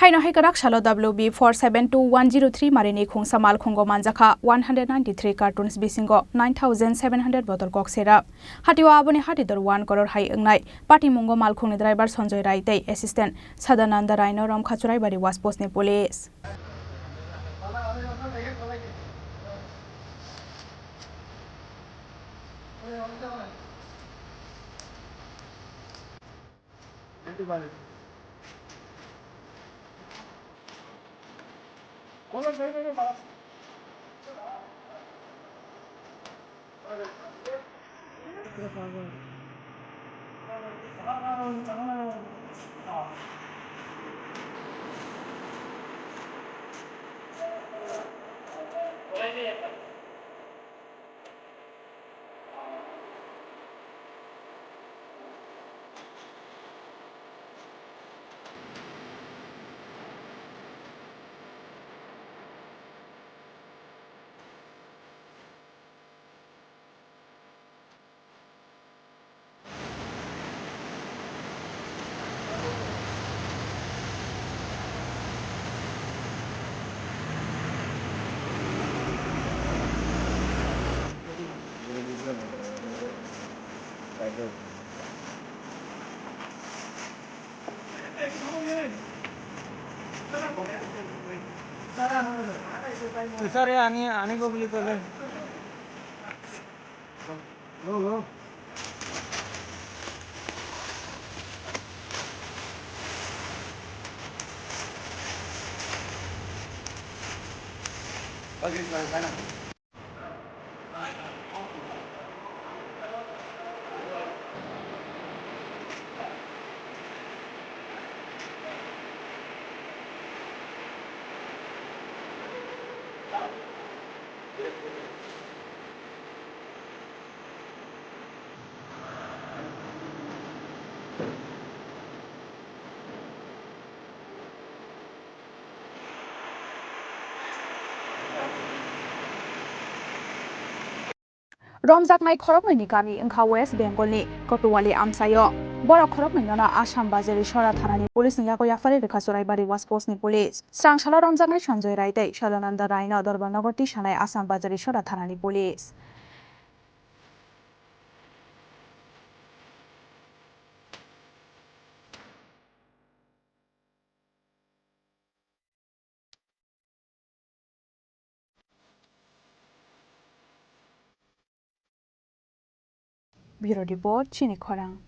Haino Hikarak Shalo WB 472103 Marini Khung Samal Khungo Manjaka 193 cartons Bisingo 9700 bottle Coke syrup. Hatiwa Aboni Hatidor 1 crore high Ngai. Party Mungo Malkhung driver Sonjoy Raite assistant Sadananda Rhino Romkha Churaibari was post ni police. Sorry, ani ko beli tole. Go. Pagi sana. Romjak Nai Khorang ni Gami Ngkha West Bengal ni Kotuwali Amsayo. Bora Khorang ni Nona Assam Bazari Shora Tharani Police ni Yako Yafari Rekha Churaibari was post ni police. Strang Shala Romjak Nai Sanjoy Raite Shadananda Rhino Dorbanagor Tishanai Assam Bazari Shora Tharani Police. Bureau Report Chini Khorang.